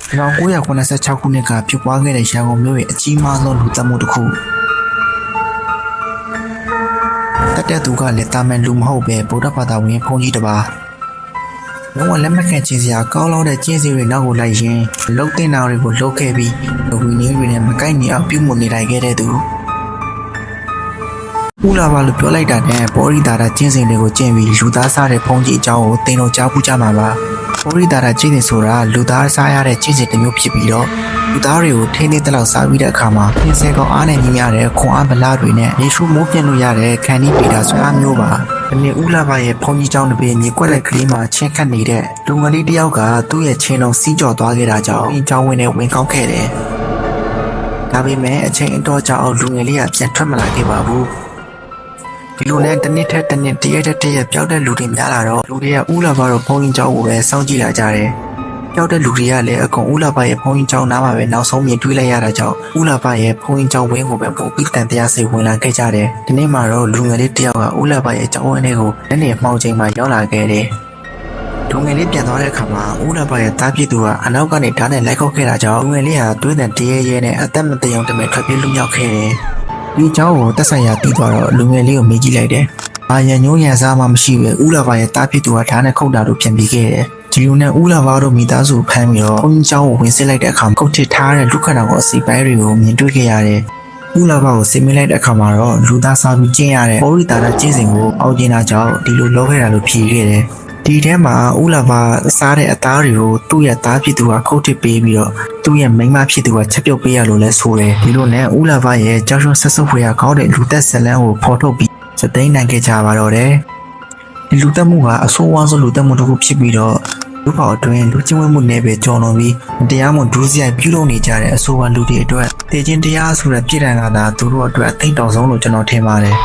1986 ခုနှစ်ကဖြစ်ပွားခဲ့တဲ့ရန်ကုန်မြို့ရဲ့အကြီးမားဆုံးလူသတ်မှုတစ်ခုတက်တဲ့သူကလည်းတာမန်လူမဟုတ်ပဲဗုဒ္ဓဘာသာဝင်ဘုန်းကြီးတစ်ပါးလုံးဝလက်မခံခြင်းစရာကောင်းလောက်တဲ့ကျင့်စဉ်တွေနောက်ကိုလိုက်ရင်းလှုပ်တင်တာတွေကိုလှုပ်ခဲ့ပြီးလူဝင်နေတွေနဲ့မကိုက်ညီအောင်ပြုမှုနေလိုက်ခဲ့တဲ့သူဦးလာပါလို့ပြောလိုက်တာနဲ့ဘောရီတာတာကျင့်စဉ်တွေကိုကျင့်ပြီးလူသားစားတဲ့ဘုန်းကြီးအကြောင်းကိုသင်တို့ကြားဖူးကြမှာပါဘောရီတာတာကျင့်စဉ်ဆိုတာလူသားစားရတဲ့ကျင့်စဉ်တစ်မျိုးဖြစ်ပြီးတော့လူသားတွေကိုထိန်းသိမ်းတဲ့လောက်စားပြီးတဲ့အခါမှာပြင်ဆင်ကောင်အားနဲ့ညီရတဲ့ခွန်အားဗလာတွေနဲ့ရေရှုမိုးပြင်းလို့ရတဲ့ခန္ဒီပေတာဆွမ်းအားမျိုးပါဒီနေ့ဦးလာပါရဲ့ဘုန်းကြီးကျောင်းတစ်ပေမြေကွက်လက်ကလေးမှာချင်းခတ်နေတဲ့လူငယ်လေးတစ်ယောက်ကသူ့ရဲ့ချင်းလုံးစီးကြော်သွားခဲ့တာကြောင့်ဘုန်းကြီးကျောင်းဝင်နဲ့ဝင်ကောက်ခဲ့တယ်ဒါပေမဲ့အချိန်အတော်ကြာအောင်လူငယ်လေးကပြန်ထွက်မလာခဲ့ပါဘူးဒီလိုနဲ့တစ်နှစ်ထက်တစ်နှစ်တရက်ထက်တရက်ပျောက်တဲ့လူတွေများလာတော့လူတွေကဦးလာပါတော့ဘုန်းကြီးကျောင်းကိုပဲစောင့်ကြည့်လာကြတယ်ပျောက်တဲ့လူတွေကလည်းအကုန်ဦးလာပါရဲ့ဘုန်းကြီးကျောင်းနားမှာပဲနောက်ဆုံးမြင်တွေ့လိုက်ရတာကြောင့်ဦးလာပါရဲ့ဘုန်းကြီးကျောင်းဝင်းကိုပဲပို့ပြီးတန်တရားစိတ်ဝင်လာခဲ့ကြတယ်ဒီနေ့မှာတော့လူငယ်လေးတစ်ယောက်ကဦးလာပါရဲ့ကျောင်းဝင်းလေးကိုလက်နေမှောင်ချိန်မှာရောက်လာခဲ့တယ်လူငယ်လေးပြန်သွားတဲ့အခါမှာဦးလာပါရဲ့တားပြစ်သူကအနောက်ကနေဓာတ်နဲ့လိုက်ခောက်ခဲ့တာကြောင့်လူငယ်လေးဟာတွေးတဲ့တရေရဲနဲ့အသက်မတရုံတမဲ့ထွက်ပြေးလွတ်မြောက်ခဲ့တယ်ဒီเจ้าကိုတက်ဆိုင်ရာပြီးသွားတော့လူငယ်လေးကိုမေးကြည့်လိုက်တယ်။အာရန်ညိုးရန်စားမှမရှိပဲဦးလာပါရဲ့တားဖြစ်သူကဓာတ်နဲ့ခုတ်တာလို့ပြန်ပြီးခဲ့တယ်။ဒီလိုနဲ့ဦးလာပါတို့မိသားစုဖမ်းပြီးတော့ဘုန်းကြီးเจ้าကိုဝင်စစ်လိုက်တဲ့အခါခုတ်ထစ်ထားတဲ့လူခဏကိုအစီပိုင်းတွေကိုမြင်တွေ့ခဲ့ရတယ်။ဦးလာပါကိုစစ်မိလိုက်တဲ့အခါမှာတော့လူသားစားပြီးကျင့်ရတဲ့ဘောရီတာတာကျင့်စဉ်ကိုအောက်ကျင်းတာကြောင့်ဒီလိုလုပ်ခဲ့တာလို့ဖြေခဲ့တယ်။ဒီထဲမှာဦးလာပါစားတဲ့အသားတွေကိုသူ့ရဲ့သားဖြစ်သူကခုတ်ထစ်ပေးပြီးတော့သူ့ရဲ့မိန်းမဖြစ်သူကချက်ပြုတ်ပေးရလို့လဲဆိုတယ်ဒီလိုနဲ့ဦးလာပါရဲ့ကြောက်ရွံ့ဆက်ဆုပ်ဖွယ်ရာကောင်းတဲ့လူသက်ဇလန်းကိုဖော်ထုတ်ပြီးစသိမ်းနိုင်ခဲ့ကြပါတော့တယ်ဒီလူသက်မှုကအဆိုးဝါးဆုံးလူသက်မှုတစ်ခုဖြစ်ပြီးတော့လူပေါအတွင်းလူချင်းဝဲမှုနဲ့ပဲကြော်လွန်ပြီးတရားမှုဒုစရိုက်ပြုလုပ်နေကြတဲ့အဆိုးဝါးလူတွေအတွက်တည်ခြင်းတရားဆိုတဲ့ပြည်ထောင်ကသာသူတို့အတွက်အသိတောင်ဆုံးလို့ကျွန်တော်ထင်ပါတယ်